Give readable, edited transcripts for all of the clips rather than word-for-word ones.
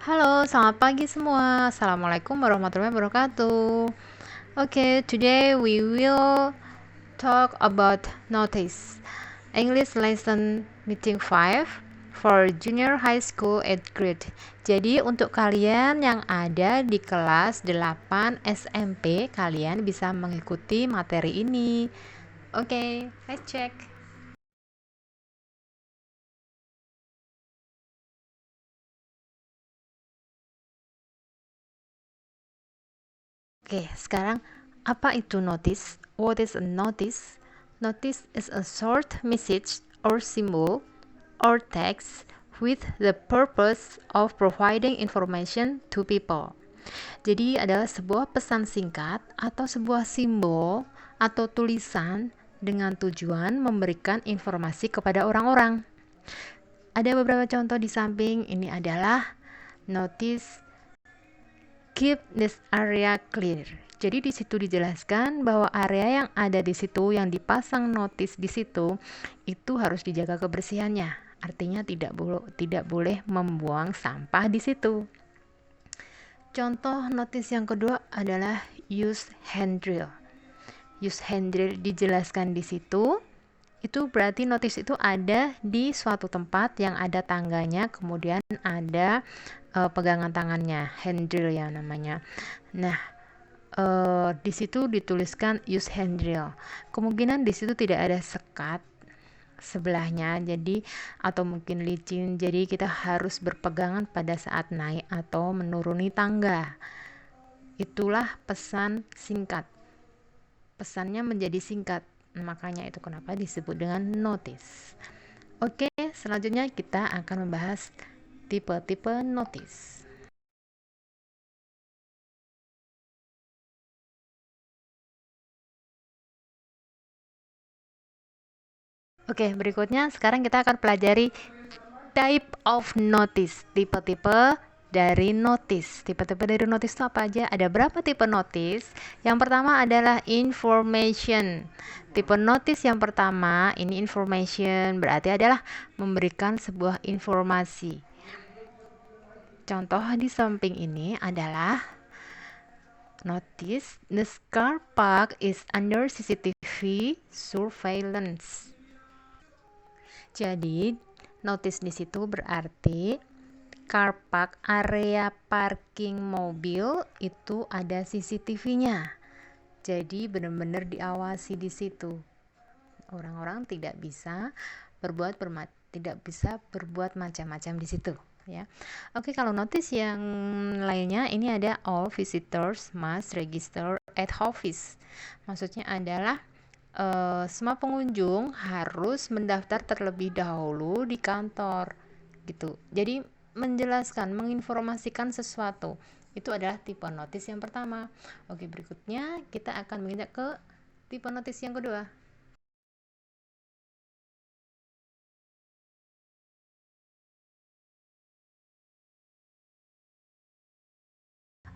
Halo, selamat pagi semua. Assalamualaikum warahmatullahi wabarakatuh. Okay, today we will talk about notice. English lesson meeting 5 for junior high school 8th grade. Jadi untuk kalian yang ada di kelas 8 SMP, kalian bisa mengikuti materi ini. Okay, let's check. Oke, sekarang apa itu notice? What is a notice? Notice is a short message or symbol or text with the purpose of providing information to people. Jadi adalah sebuah pesan singkat atau sebuah simbol atau tulisan dengan tujuan memberikan informasi kepada orang-orang. Ada beberapa contoh di samping ini adalah notice keep this area clear. Jadi di situ dijelaskan bahwa area yang ada di situ yang dipasang notis di situ itu harus dijaga kebersihannya. Artinya tidak boleh membuang sampah di situ. Contoh notis yang kedua adalah use handrail. Use handrail dijelaskan di situ. Itu berarti notis itu ada di suatu tempat yang ada tangganya, kemudian ada pegangan tangannya, handrail ya namanya. Nah, di situ dituliskan use handrail. Kemungkinan di situ tidak ada sekat sebelahnya, jadi atau mungkin licin, jadi kita harus berpegangan pada saat naik atau menuruni tangga. Itulah pesan singkat. Pesannya menjadi singkat, makanya itu kenapa disebut dengan notice. Oke, selanjutnya kita akan membahas tipe-tipe notice. Oke, berikutnya sekarang kita akan pelajari type of notice, tipe-tipe dari notice. Tipe-tipe dari notice itu apa aja? Ada berapa tipe notice? Yang pertama adalah information. Tipe notice yang pertama, ini information, berarti adalah memberikan sebuah informasi. Contoh di samping ini adalah notice the car park is under CCTV surveillance. Jadi, notice di situ berarti car park, area parking mobil itu ada CCTV-nya. Jadi benar-benar diawasi di situ. Orang-orang tidak bisa berbuat macam-macam di situ, ya. Oke, kalau notice yang lainnya ini ada all visitors must register at office. Maksudnya adalah semua pengunjung harus mendaftar terlebih dahulu di kantor gitu. Jadi menjelaskan, menginformasikan sesuatu. Itu adalah tipe notis yang pertama. Oke, berikutnya kita akan menginjak ke tipe notis yang kedua.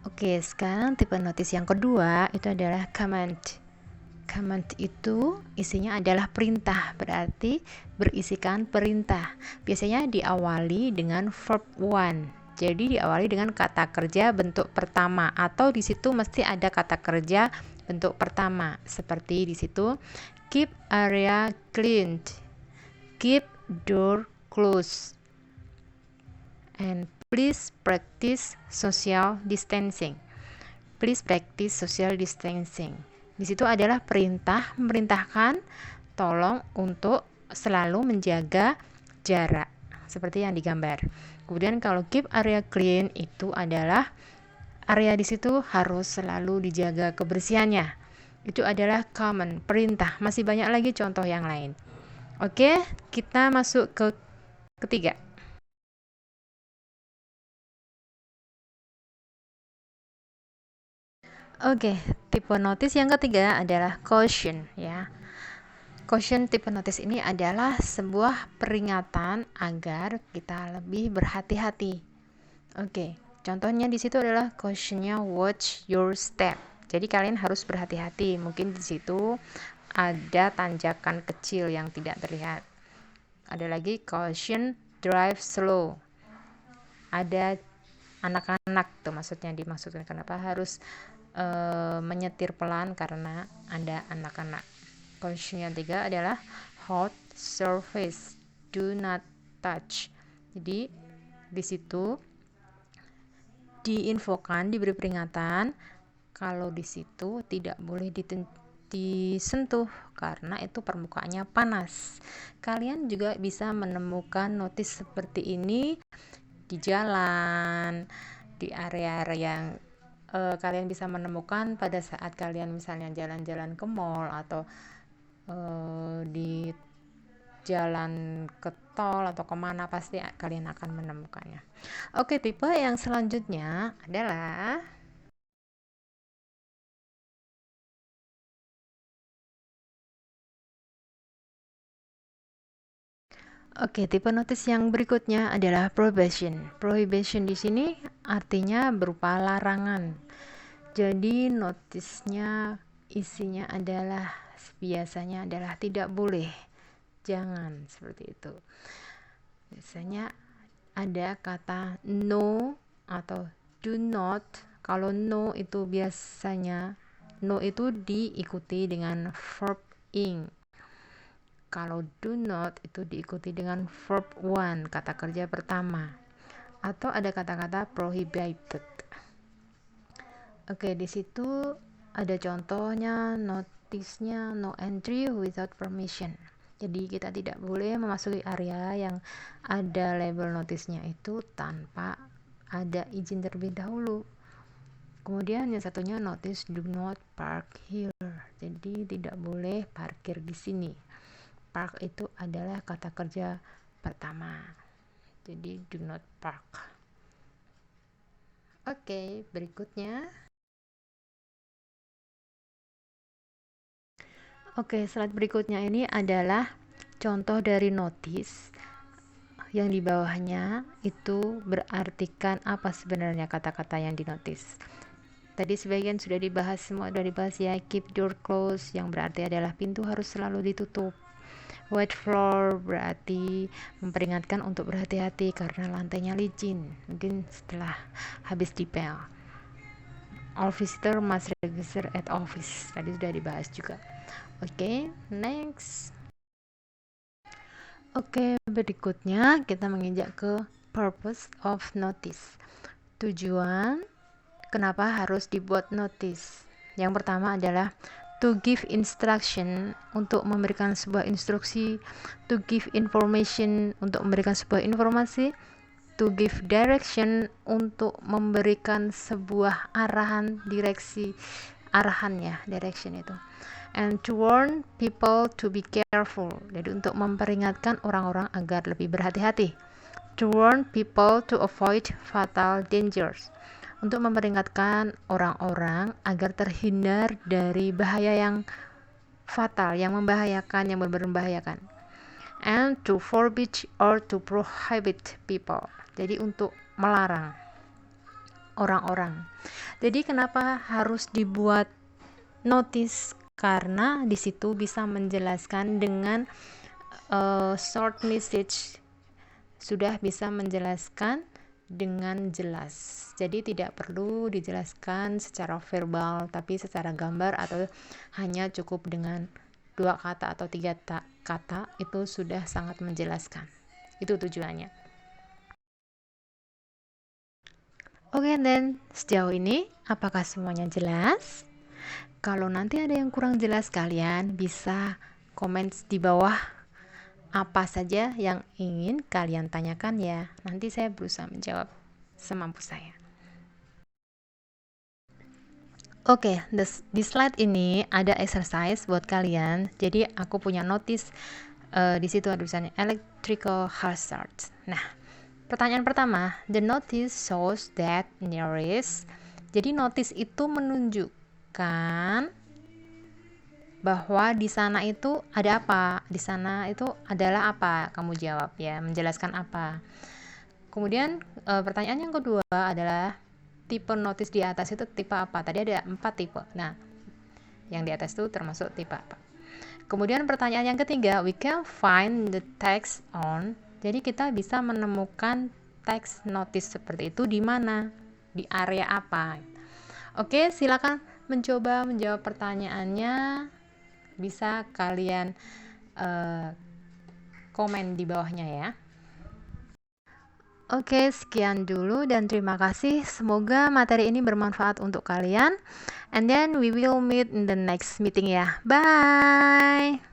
Oke, sekarang tipe notis yang kedua itu adalah command. Command itu isinya adalah perintah, berarti berisikan perintah. Biasanya diawali dengan verb one. Jadi diawali dengan kata kerja bentuk pertama atau di situ mesti ada kata kerja bentuk pertama. Seperti di situ keep area clean, keep door closed, and please practice social distancing. Please practice social distancing. Di situ adalah perintah, memerintahkan tolong untuk selalu menjaga jarak seperti yang digambar. Kemudian kalau keep area clean itu adalah area di situ harus selalu dijaga kebersihannya. Itu adalah command, perintah. Masih banyak lagi contoh yang lain. Oke, kita masuk ke ketiga. Oke, tipe notice yang ketiga adalah caution ya. Caution tipe notice ini adalah sebuah peringatan agar kita lebih berhati-hati. Oke, contohnya di situ adalah cautionnya watch your step. Jadi kalian harus berhati-hati. Mungkin di situ ada tanjakan kecil yang tidak terlihat. Ada lagi caution drive slow. Ada anak-anak tuh dimaksudkan kenapa harus menyetir pelan karena ada anak-anak. Question yang 3 adalah hot surface, do not touch. Jadi di situ diinfokan, diberi peringatan kalau di situ tidak boleh disentuh karena itu permukaannya panas. Kalian juga bisa menemukan notis seperti ini di jalan, di area-area yang kalian bisa menemukan pada saat kalian misalnya jalan-jalan ke mall atau di jalan ke tol atau kemana, pasti kalian akan menemukannya. Oke, tipe yang selanjutnya adalah Oke, tipe notis yang berikutnya adalah prohibition. Prohibition di sini artinya berupa larangan. Jadi notisnya isinya adalah biasanya adalah tidak boleh, jangan, seperti itu. Biasanya ada kata no atau do not. Kalau no itu biasanya no itu diikuti dengan verb ing. Kalau do not itu diikuti dengan verb one, kata kerja pertama. Atau ada kata-kata prohibited. Oke, di situ ada contohnya notisnya no entry without permission. Jadi kita tidak boleh memasuki area yang ada label notisnya itu tanpa ada izin terlebih dahulu. Kemudian yang satunya notice do not park here. Jadi tidak boleh parkir di sini. Park itu adalah kata kerja pertama. Jadi do not park. Oke, berikutnya. Oke, slide berikutnya ini adalah contoh dari notis yang di bawahnya itu berartikan apa sebenarnya kata-kata yang dinotis. Tadi sebagian sudah dibahas, semua sudah dibahas ya. Keep door closed yang berarti adalah pintu harus selalu ditutup. Wet floor berarti memperingatkan untuk berhati-hati karena lantainya licin, mungkin setelah habis dipel. All visitor must register at office, tadi sudah dibahas juga. Oke, next. Oke, berikutnya kita menginjak ke purpose of notice. Tujuan kenapa harus dibuat notice. Yang pertama adalah to give instruction, untuk memberikan sebuah instruksi. To give information, untuk memberikan sebuah informasi. To give direction, untuk memberikan sebuah arahan, direksi, arahannya, direction itu. And to warn people to be careful, jadi untuk memperingatkan orang-orang agar lebih berhati-hati. To warn people to avoid fatal dangers, untuk memperingatkan orang-orang agar terhindar dari bahaya yang fatal, yang membahayakan, yang benar-benar membahayakan. And to forbid or to prohibit people, jadi untuk melarang orang-orang. Jadi kenapa harus dibuat notice? Karena di situ bisa menjelaskan dengan short message, sudah bisa menjelaskan dengan jelas. Jadi tidak perlu dijelaskan secara verbal, tapi secara gambar atau hanya cukup dengan 2 kata atau 3 kata itu sudah sangat menjelaskan. Itu tujuannya. Oke, dan sejauh ini apakah semuanya jelas? Kalau nanti ada yang kurang jelas, kalian bisa komen di bawah apa saja yang ingin kalian tanyakan ya. Nanti saya berusaha menjawab semampu saya. Oke, di slide ini ada exercise buat kalian. Jadi aku punya notice di situ ada tulisannya electrical hazard. Nah, pertanyaan pertama, the notice shows that nearest. Jadi notice itu menunjukkan bahwa di sana itu ada apa? Di sana itu adalah apa? Kamu jawab ya, menjelaskan apa. Kemudian pertanyaan yang kedua adalah tipe notis di atas itu tipe apa? Tadi ada 4 tipe. Nah, yang di atas itu termasuk tipe apa? Kemudian pertanyaan yang ketiga, we can find the text on. Jadi kita bisa menemukan teks notis seperti itu di mana? di area apa. Oke, silakan mencoba menjawab pertanyaannya. Bisa kalian komen di bawahnya ya. Oke, sekian dulu dan terima kasih. Semoga materi ini bermanfaat untuk kalian. And then we will meet in the next meeting ya. Bye.